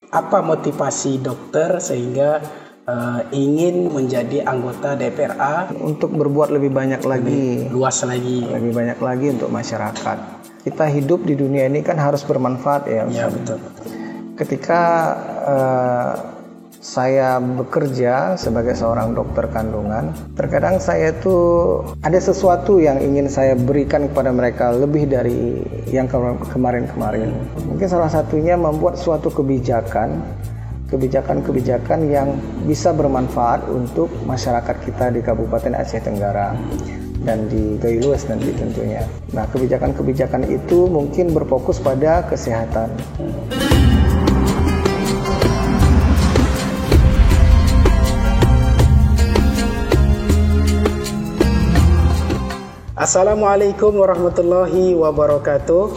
apa motivasi dokter sehingga ingin menjadi anggota DPRA untuk berbuat lebih banyak lagi, lebih banyak lagi untuk masyarakat. Kita hidup di dunia ini kan harus bermanfaat ya. Ya betul. Ketika saya bekerja sebagai seorang dokter kandungan, terkadang saya tuh ada sesuatu yang ingin saya berikan kepada mereka lebih dari yang kemarin-kemarin. Mungkin salah satunya membuat suatu kebijakan yang bisa bermanfaat untuk masyarakat kita di Kabupaten Aceh Tenggara dan di Gayo Luas nanti tentunya. Nah, kebijakan-kebijakan itu mungkin berfokus pada kesehatan. Assalamualaikum warahmatullahi wabarakatuh.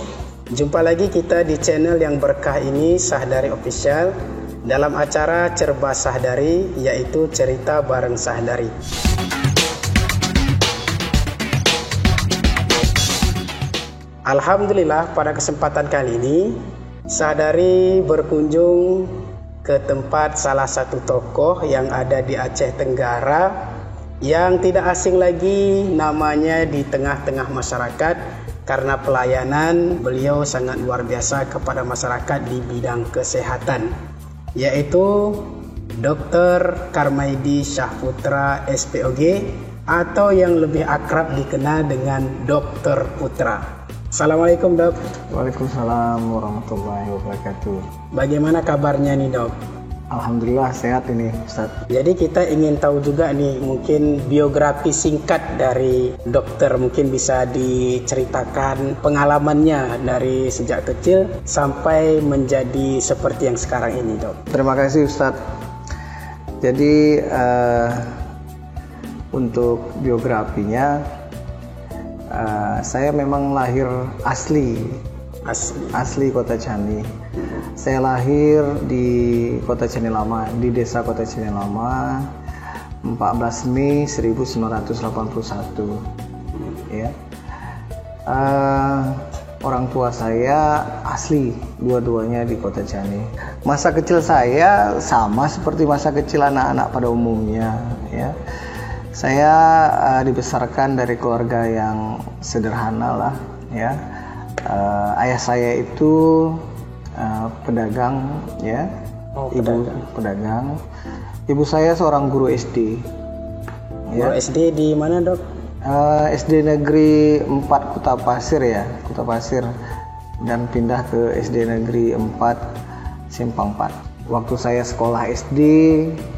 Jumpa lagi kita di channel yang berkah ini, Sahdari Official, dalam acara Cerba Sahdari, yaitu cerita bareng Sahdari. Alhamdulillah, pada kesempatan kali ini Sahdari berkunjung ke tempat salah satu tokoh yang ada di Aceh Tenggara, yang tidak asing lagi namanya di tengah-tengah masyarakat karena pelayanan beliau sangat luar biasa kepada masyarakat di bidang kesehatan, yaitu Dr. Karmaidi Syahputra SPOG, atau yang lebih akrab dikenal dengan Dr. Putra. Assalamualaikum, Dok. Waalaikumsalam warahmatullahi wabarakatuh. Bagaimana kabarnya nih, Dok? Alhamdulillah sehat ini, Ustaz. Jadi kita ingin tahu juga nih, mungkin biografi singkat dari dokter, mungkin bisa diceritakan pengalamannya dari sejak kecil sampai menjadi seperti yang sekarang ini, Dok. Terima kasih, Ustaz. Jadi untuk biografinya, saya memang lahir asli Kota Cani. Saya lahir di Kota Cani Lama, di desa Kota Cani Lama, 14 Mei 1981. Ya. Orang tua saya asli dua-duanya di Kota Cani. Masa kecil saya sama seperti masa kecil anak-anak pada umumnya. Ya. Saya dibesarkan dari keluarga yang sederhana lah. Ya. Ayah saya itu pedagang, ya. Ibu pedagang. Ibu saya seorang guru SD. Guru SD di mana, Dok? SD Negeri 4 Kuta Pasir ya, Kuta Pasir, dan pindah ke SD Negeri 4 Simpang 4. Waktu saya sekolah SD,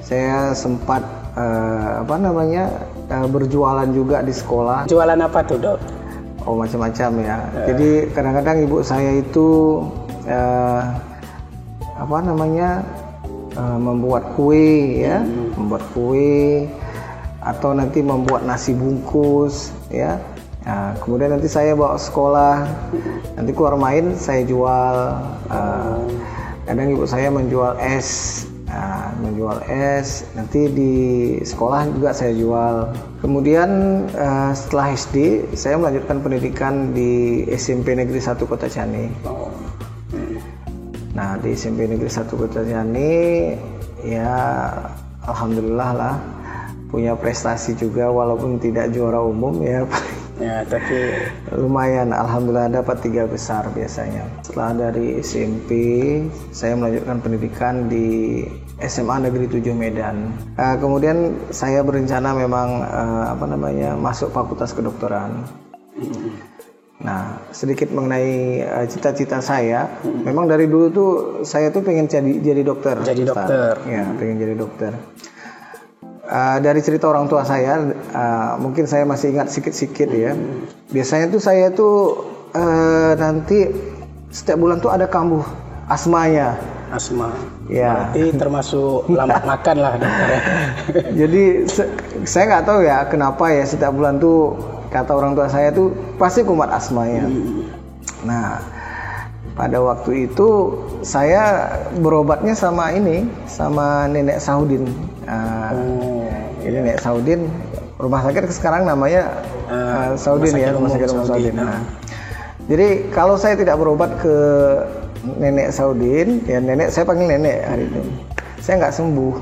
saya sempat berjualan juga di sekolah. Jualan apa tuh, Dok? Oh, macam-macam ya. Jadi kadang-kadang ibu saya itu membuat kue ya, membuat kue atau nanti membuat nasi bungkus ya. Nah, kemudian nanti saya bawa sekolah, nanti keluar main saya jual. Kadang ibu saya menjual es. Nanti di sekolah juga saya jual. Kemudian setelah SD saya melanjutkan pendidikan di SMP Negeri 1 Kota Cani. Nah, di SMP Negeri 1 Kota Cani ya alhamdulillah lah punya prestasi juga, walaupun tidak juara umum ya. Ya, tapi lumayan, alhamdulillah dapat 3 besar biasanya. Setelah dari SMP, saya melanjutkan pendidikan di SMA Negeri 7 Medan. Kemudian saya berencana memang masuk Fakultas Kedokteran. Nah, sedikit mengenai cita-cita saya. Memang dari dulu tuh saya tuh pengen jadi dokter. Jadi dokter. Ya, pengen jadi dokter. Dari cerita orang tua saya, mungkin saya masih ingat sikit-sikit ya. Biasanya tuh saya tuh nanti setiap bulan tuh ada kambuh asmanya. Asma. Ya. Berarti termasuk lambat makan lah, dokter. Jadi saya nggak tahu ya kenapa ya setiap bulan tuh kata orang tua saya tuh pasti kumat asmanya. Nah, pada waktu itu saya berobatnya sama nenek Saudin. Ini nenek Saudin, rumah sakit sekarang namanya Saudin ya, rumah sakit Saudin. Nah, jadi kalau saya tidak berobat ke nenek Saudin, ya nenek, saya panggil nenek hari itu. Saya nggak sembuh.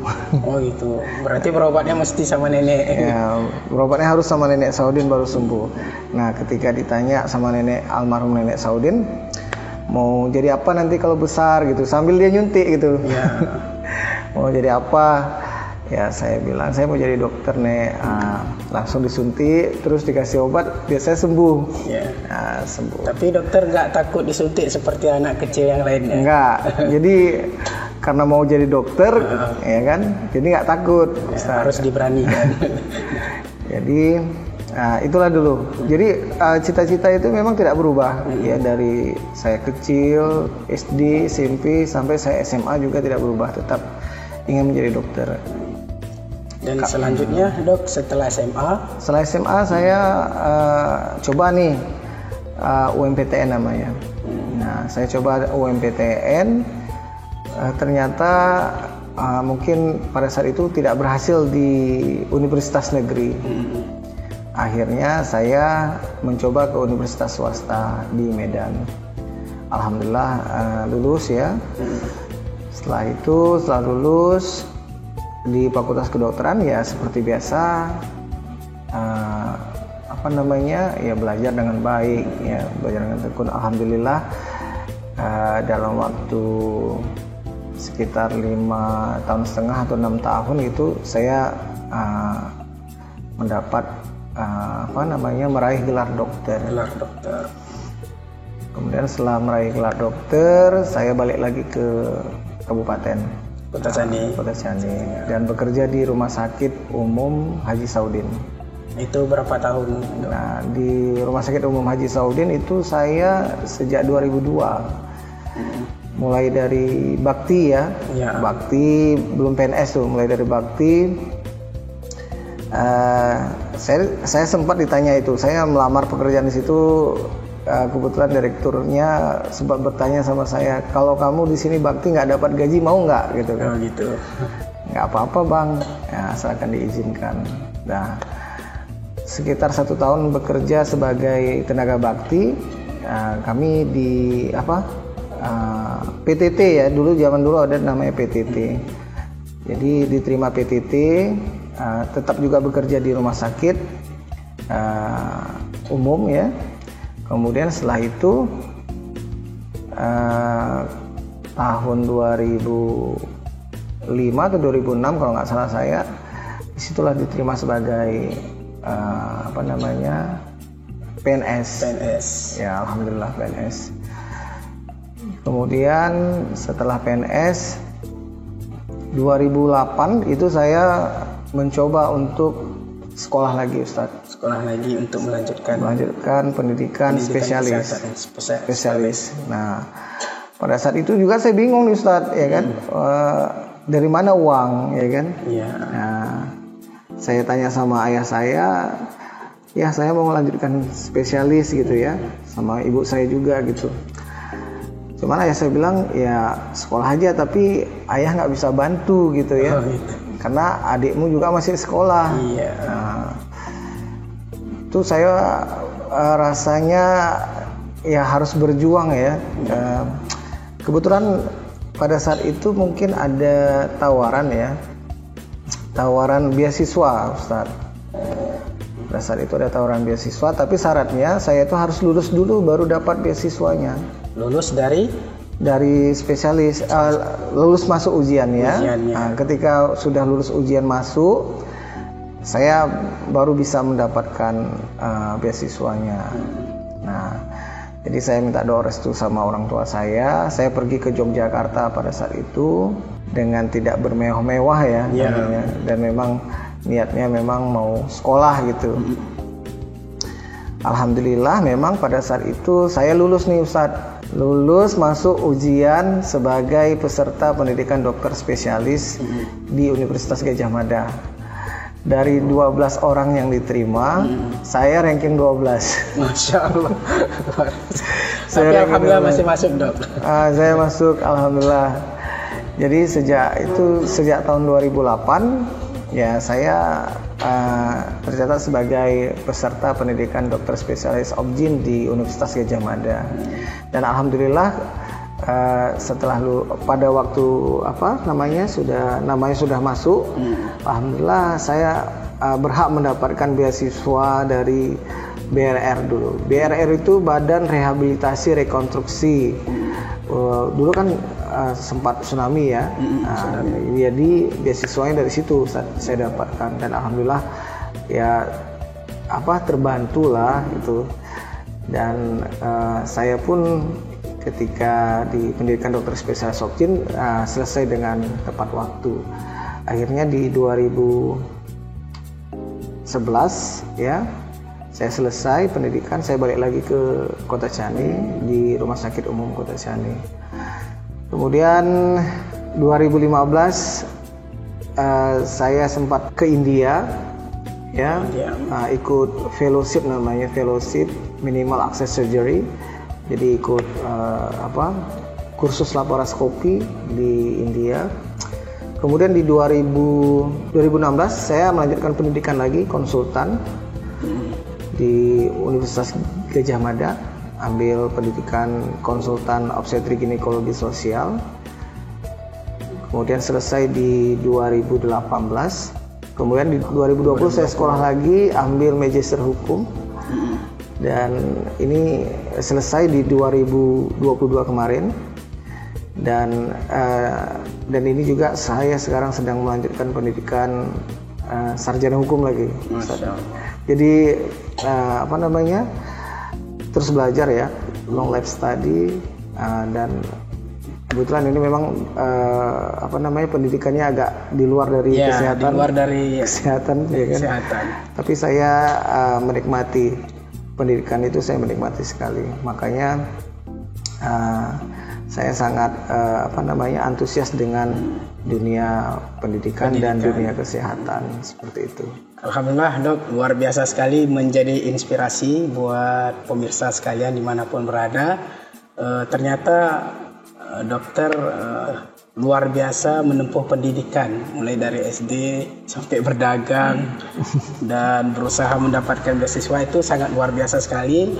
Oh gitu. Berarti berobatnya mesti sama nenek. Ya, berobatnya harus sama nenek Saudin baru sembuh. Nah, ketika ditanya sama nenek, almarhum nenek Saudin, mau jadi apa nanti kalau besar gitu, sambil dia nyuntik gitu. Ya. Mau jadi apa? Ya saya bilang saya mau jadi dokter, Nek. Langsung disuntik, terus dikasih obat, biasanya sembuh. Ya. Sembuh. Tapi dokter nggak takut disuntik seperti anak kecil yang lainnya? Enggak. Jadi karena mau jadi dokter, ya kan, jadi nggak takut. Ya, harus diberanikan. Jadi itulah dulu. Jadi cita-cita itu memang tidak berubah. Ya dari saya kecil, SD, SMP sampai saya SMA juga tidak berubah. Tetap ingin menjadi dokter. Dan selanjutnya dok, setelah SMA? Setelah SMA saya coba nih UMPTN namanya. Nah saya coba UMPTN. Ternyata mungkin pada saat itu tidak berhasil di universitas negeri. Akhirnya saya mencoba ke universitas swasta di Medan. Alhamdulillah lulus ya. Setelah lulus di Fakultas Kedokteran ya seperti biasa, ya belajar dengan baik, ya belajar dengan tekun. Alhamdulillah dalam waktu sekitar 5,5 tahun atau 6 tahun itu saya mendapat meraih gelar dokter. Kemudian setelah meraih gelar dokter, saya balik lagi ke Kabupaten Kota Candi dan bekerja di Rumah Sakit Umum Haji Saudin. Itu berapa tahun? Nah, di Rumah Sakit Umum Haji Saudin itu saya sejak 2002. Mulai dari bakti ya. Bakti belum PNS tuh, mulai dari bakti. Saya sempat ditanya itu, saya melamar pekerjaan di situ. Kebetulan direkturnya sempat bertanya sama saya, kalau kamu di sini bakti nggak dapat gaji mau nggak gitu kan? Gitu. Nggak apa-apa bang, ya, asalkan diizinkan. Nah, sekitar 1 tahun bekerja sebagai tenaga bakti, kami di PTT ya, zaman dulu ada namanya PTT. Jadi diterima PTT, tetap juga bekerja di rumah sakit umum ya. Kemudian setelah itu tahun 2005 atau 2006 kalau nggak salah saya, disitulah diterima sebagai PNS. Ya alhamdulillah PNS. Kemudian setelah PNS 2008 itu saya mencoba untuk sekolah lagi Ustadz. Sekolah lagi untuk melanjutkan pendidikan spesialis. Nah, pada saat itu juga saya bingung nih Ustadz, ya kan, dari mana uang, ya kan? Iya. Nah, saya tanya sama ayah saya, ya saya mau melanjutkan spesialis gitu ya, sama ibu saya juga gitu. Cuman ayah saya bilang ya sekolah aja, tapi ayah nggak bisa bantu gitu ya. Karena adikmu juga masih sekolah. Iya. Nah, itu saya rasanya ya harus berjuang ya. Kebetulan pada saat itu mungkin ada tawaran beasiswa Ustaz. Pada saat itu ada tawaran beasiswa, tapi syaratnya saya itu harus lulus dulu baru dapat beasiswanya. Lulus dari spesialis, lulus masuk ujiannya. Nah, ketika sudah lulus ujian masuk, saya baru bisa mendapatkan beasiswanya. Nah, jadi saya minta doa restu sama orang tua saya. Saya pergi ke Yogyakarta pada saat itu dengan tidak bermewah-mewah ya. Dan memang niatnya memang mau sekolah gitu. Alhamdulillah memang pada saat itu saya lulus nih Ustadz. Lulus masuk ujian sebagai peserta pendidikan dokter spesialis di Universitas Gadjah Mada. Dari 12 orang yang diterima, saya ranking 12. Masya Allah. Tapi alhamdulillah masih masuk dok. Saya masuk alhamdulillah. Jadi sejak tahun 2008 ya saya tercatat sebagai peserta pendidikan dokter spesialis Obgyn di Universitas Gadjah Mada. Dan alhamdulillah setelah pada waktu namanya sudah masuk, alhamdulillah saya berhak mendapatkan beasiswa dari BRR dulu. BRR itu Badan Rehabilitasi Rekonstruksi. Dulu kan sempat tsunami ya. Jadi beasiswanya dari situ saya dapatkan, dan alhamdulillah ya terbantu lah itu. Dan saya pun ketika di pendidikan dokter spesialis Sokjin selesai dengan tepat waktu. Akhirnya di 2011 ya, saya selesai pendidikan, saya balik lagi ke Kota Ciani di Rumah Sakit Umum Kota Ciani. Kemudian 2015 saya sempat ke India ya, ikut fellowship, namanya fellowship minimal access surgery. Jadi ikut kursus laparoskopi di India. Kemudian di 2016 saya melanjutkan pendidikan lagi konsultan di Universitas Gadjah Mada, ambil pendidikan konsultan obstetrik ginekologi sosial. Kemudian selesai di 2018. Kemudian di 2020 saya sekolah lagi, ambil magister hukum. Dan ini selesai di 2022 kemarin. Dan ini juga saya sekarang sedang melanjutkan pendidikan sarjana hukum lagi. Jadi terus belajar ya, long life study, dan kebetulan ini memang pendidikannya agak di luar dari kesehatan. Di luar dari kesehatan, ya kan? Kesehatan. Tapi saya menikmati pendidikan itu, saya menikmati sekali. Makanya saya sangat antusias dengan dunia pendidikan dan dunia kesehatan seperti itu. Alhamdulillah Dok, luar biasa sekali, menjadi inspirasi buat pemirsa sekalian dimanapun berada. Ternyata dokter luar biasa menempuh pendidikan mulai dari SD sampai berdagang dan berusaha mendapatkan beasiswa, itu sangat luar biasa sekali,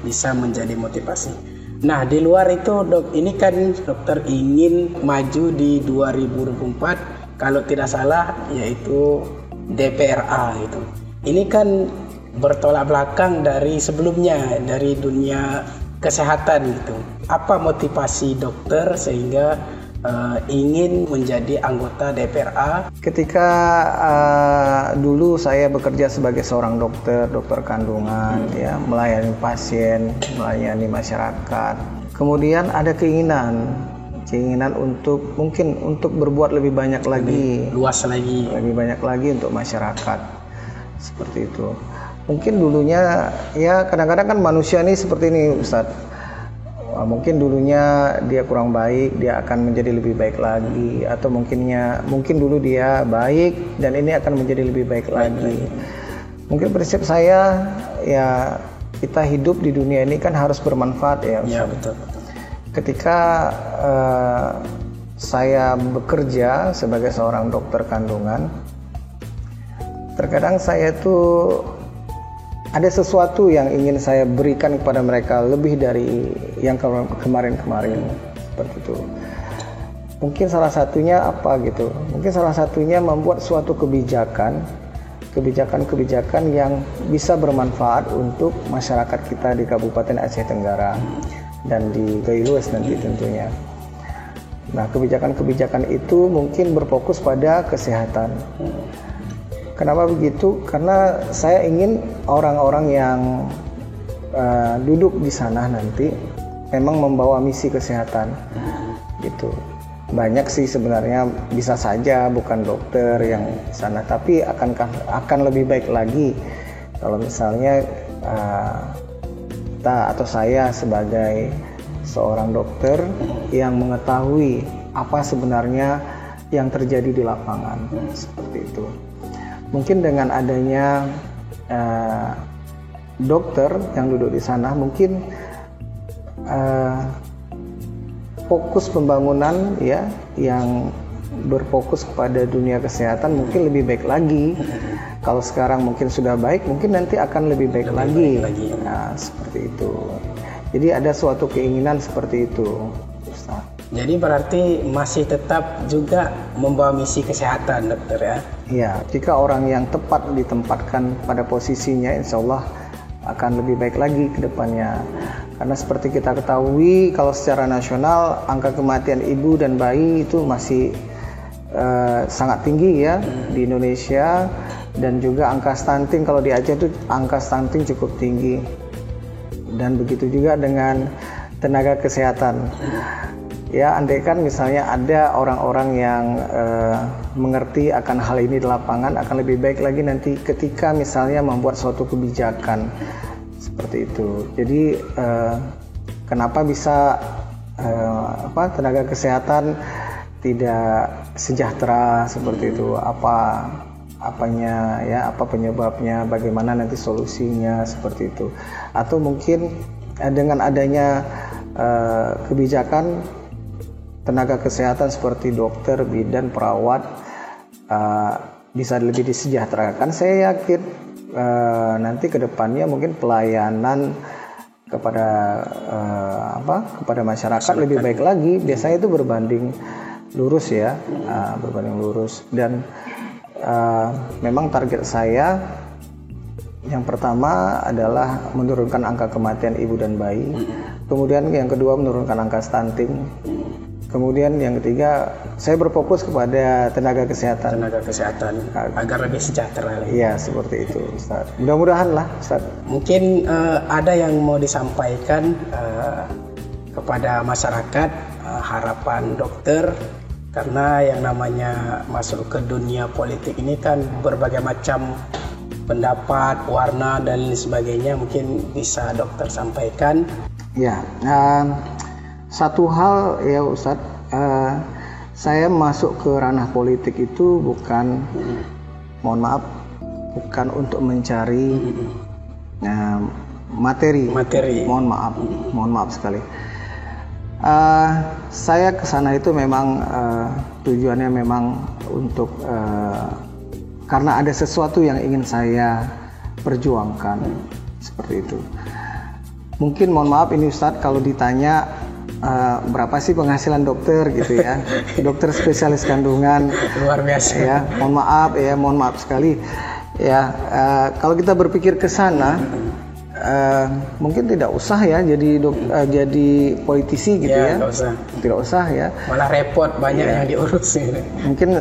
bisa menjadi motivasi. Nah, di luar itu Dok, ini kan dokter ingin maju di 2024 kalau tidak salah, yaitu DPRA itu. Ini kan bertolak belakang dari sebelumnya, dari dunia kesehatan gitu. Apa motivasi dokter sehingga ingin menjadi anggota DPRA? Ketika dulu saya bekerja sebagai seorang dokter kandungan, ya, melayani pasien, melayani masyarakat. Kemudian ada keinginan untuk berbuat lebih banyak lagi, lebih banyak lagi untuk masyarakat, seperti itu. Mungkin dulunya ya, kadang-kadang kan manusia ini seperti ini Ustadz. Mungkin dulunya dia kurang baik, dia akan menjadi lebih baik lagi, atau mungkin dulu dia baik dan ini akan menjadi lebih baik lagi. Mungkin prinsip saya ya, kita hidup di dunia ini kan harus bermanfaat ya Ustaz. Ya, betul. Ketika saya bekerja sebagai seorang dokter kandungan, terkadang saya tuh ada sesuatu yang ingin saya berikan kepada mereka lebih dari yang kemarin-kemarin, seperti itu. Mungkin salah satunya apa gitu? Mungkin salah satunya membuat suatu kebijakan yang bisa bermanfaat untuk masyarakat kita di Kabupaten Aceh Tenggara dan di Gaylues nanti tentunya. Nah, kebijakan-kebijakan itu mungkin berfokus pada kesehatan. Kenapa begitu? Karena saya ingin orang-orang yang duduk di sana nanti memang membawa misi kesehatan, gitu. Banyak sih sebenarnya, bisa saja bukan dokter yang di sana, tapi akan lebih baik lagi kalau misalnya kita atau saya sebagai seorang dokter yang mengetahui apa sebenarnya yang terjadi di lapangan, seperti itu. Mungkin dengan adanya dokter yang duduk di sana, mungkin fokus pembangunan ya, yang berfokus kepada dunia kesehatan mungkin lebih baik lagi. Kalau sekarang mungkin sudah baik, mungkin nanti akan lebih baik lagi. Nah, seperti itu. Jadi ada suatu keinginan seperti itu, Ustaz. Jadi berarti masih tetap juga membawa misi kesehatan, dokter ya? Iya, jika orang yang tepat ditempatkan pada posisinya, insya Allah akan lebih baik lagi ke depannya. Karena seperti kita ketahui, kalau secara nasional angka kematian ibu dan bayi itu masih sangat tinggi ya di Indonesia, dan juga angka stunting kalau di Aceh itu angka stunting cukup tinggi. Dan begitu juga dengan tenaga kesehatan. Ya, andaikan misalnya ada orang-orang yang mengerti akan hal ini di lapangan, akan lebih baik lagi nanti ketika misalnya membuat suatu kebijakan seperti itu. Jadi kenapa bisa tenaga kesehatan tidak sejahtera seperti itu? Apanya ya, apa penyebabnya, bagaimana nanti solusinya seperti itu? Atau mungkin dengan adanya kebijakan tenaga kesehatan seperti dokter, bidan, perawat bisa lebih disejahterakan. Saya yakin nanti ke depannya mungkin pelayanan kepada masyarakat lebih baik lagi. Biasanya itu berbanding lurus ya, berbanding lurus. Dan memang target saya yang pertama adalah menurunkan angka kematian ibu dan bayi. Kemudian yang kedua menurunkan angka stunting. Kemudian yang ketiga, saya berfokus kepada tenaga kesehatan. Tenaga kesehatan agar lebih sejahtera. Iya, seperti itu, Ustaz. Mudah-mudahan lah, Ustaz. Mungkin ada yang mau disampaikan kepada masyarakat, harapan dokter, karena yang namanya masuk ke dunia politik ini kan berbagai macam pendapat, warna dan lain sebagainya. Mungkin bisa dokter sampaikan. Ya, satu hal ya Ustadz, saya masuk ke ranah politik itu bukan, mohon maaf, bukan untuk mencari materi. Mohon maaf sekali. Saya kesana itu memang tujuannya memang untuk karena ada sesuatu yang ingin saya perjuangkan seperti itu. Mungkin mohon maaf ini Ustadz kalau ditanya berapa sih penghasilan dokter gitu ya, dokter spesialis kandungan, luar biasa ya, mohon maaf sekali ya, kalau kita berpikir ke sana mungkin tidak usah ya jadi politisi gitu ya, tidak usah ya, malah repot banyak yang diurus. Mungkin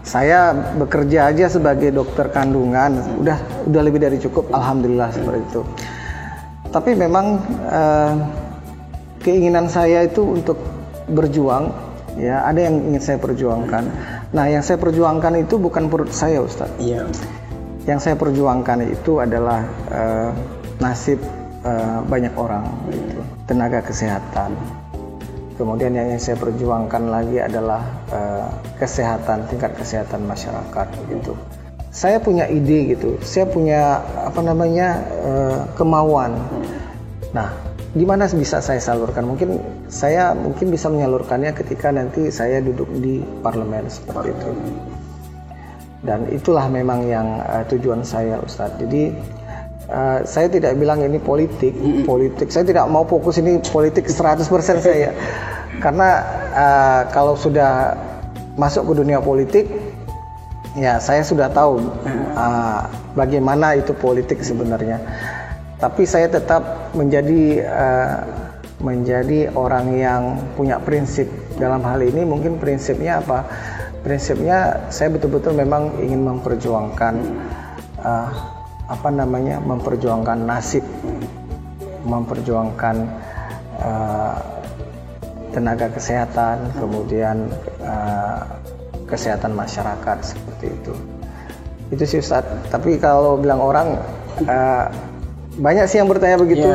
saya bekerja aja sebagai dokter kandungan udah lebih dari cukup, alhamdulillah seperti itu. Tapi memang keinginan saya itu untuk berjuang, ya, ada yang ingin saya perjuangkan. Nah, yang saya perjuangkan itu bukan perut saya, Ustaz. Iya. Yang saya perjuangkan itu adalah nasib banyak orang, gitu. Tenaga kesehatan. Kemudian yang ingin saya perjuangkan lagi adalah tingkat kesehatan masyarakat, gitu. Saya punya ide, gitu. Saya punya kemauan. Nah, di mana bisa saya salurkan? Mungkin bisa menyalurkannya ketika nanti saya duduk di parlemen seperti itu. Dan itulah memang yang tujuan saya, Ustadz. Jadi saya tidak bilang ini politik. Saya tidak mau fokus ini politik 100% saya. Karena kalau sudah masuk ke dunia politik, ya saya sudah tahu bagaimana itu politik sebenarnya. Tapi saya tetap menjadi orang yang punya prinsip dalam hal ini. Mungkin prinsipnya apa? Prinsipnya saya betul-betul memang ingin memperjuangkan memperjuangkan nasib, memperjuangkan tenaga kesehatan, kemudian kesehatan masyarakat seperti itu. Itu sih Ustaz. Tapi kalau bilang orang banyak sih yang bertanya begitu.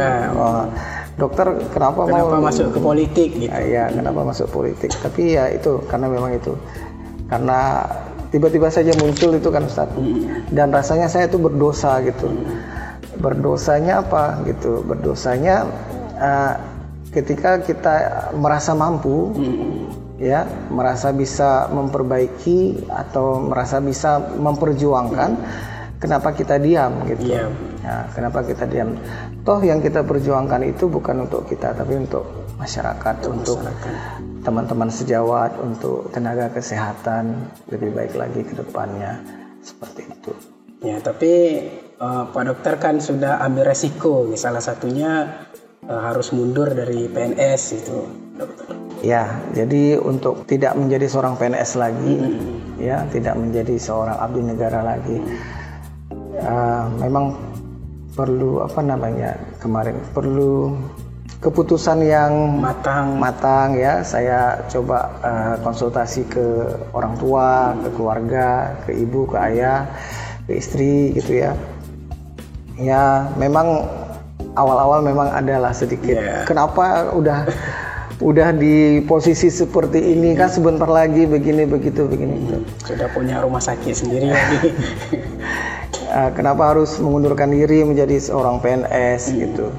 Dokter kenapa mau masuk ke politik gitu. Ya, kenapa masuk politik? Tapi ya itu karena memang itu. Karena tiba-tiba saja muncul itu kan Ustaz. Dan rasanya saya itu berdosa gitu. Berdosanya apa gitu? Berdosanya ketika kita merasa mampu, ya, merasa bisa memperbaiki atau merasa bisa memperjuangkan, kenapa kita diam gitu? Nah, kenapa kita diam? Toh yang kita perjuangkan itu bukan untuk kita, tapi untuk masyarakat, untuk teman-teman sejawat, untuk tenaga kesehatan lebih baik lagi ke depannya, seperti itu. Ya, tapi Pak Dokter kan sudah ambil resiko, salah satunya harus mundur dari PNS itu, Dokter. Ya, jadi untuk tidak menjadi seorang PNS lagi, ya, tidak menjadi seorang abdi negara lagi, memang perlu kemarin perlu keputusan yang matang ya. Saya coba konsultasi ke orang tua, ke keluarga, ke ibu, ke ayah, ke istri gitu ya. Ya, memang awal-awal memang adalah sedikit. Kenapa udah di posisi seperti ini kan, sebentar lagi begini begitu. Sudah punya rumah sakit sendiri lagi. Kenapa harus mengundurkan diri menjadi seorang PNS gitu?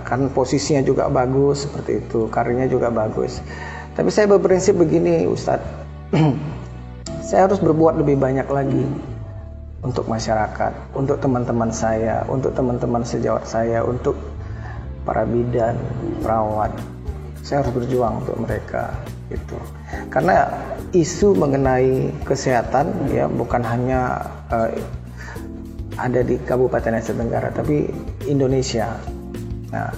Kan posisinya juga bagus seperti itu, karirnya juga bagus. Tapi saya berprinsip begini, Ustadz. Saya harus berbuat lebih banyak lagi untuk masyarakat, untuk teman-teman saya, untuk teman-teman sejawat saya, untuk para bidan, perawat. Saya harus berjuang untuk mereka gitu. Karena isu mengenai kesehatan ya bukan hanya ada di Kabupaten Aceh Tenggara, tapi Indonesia. Nah,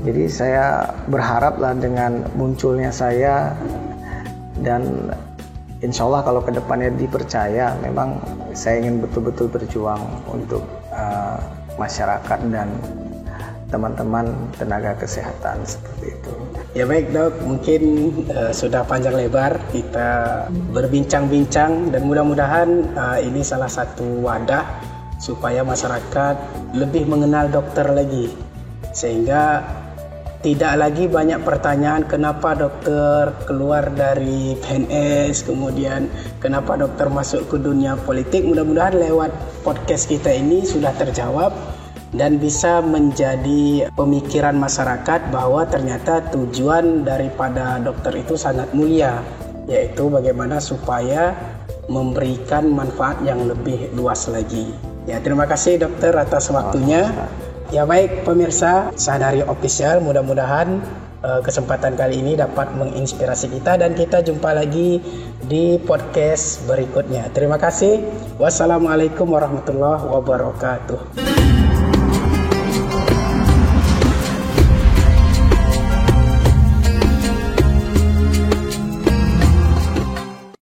jadi saya berharaplah dengan munculnya saya, dan insya Allah kalau kedepannya dipercaya, memang saya ingin betul-betul berjuang untuk masyarakat dan teman-teman tenaga kesehatan seperti itu. Ya baik Dok, mungkin sudah panjang lebar kita berbincang-bincang, dan mudah-mudahan ini salah satu wadah supaya masyarakat lebih mengenal dokter lagi, sehingga tidak lagi banyak pertanyaan kenapa dokter keluar dari PNS, kemudian kenapa dokter masuk ke dunia politik. Mudah-mudahan lewat podcast kita ini sudah terjawab dan bisa menjadi pemikiran masyarakat bahwa ternyata tujuan daripada dokter itu sangat mulia, yaitu bagaimana supaya memberikan manfaat yang lebih luas lagi. Ya, terima kasih dokter atas waktunya. Ya baik pemirsa Sadari Official, mudah-mudahan kesempatan kali ini dapat menginspirasi kita, dan kita jumpa lagi di podcast berikutnya. Terima kasih. Wassalamualaikum warahmatullahi wabarakatuh.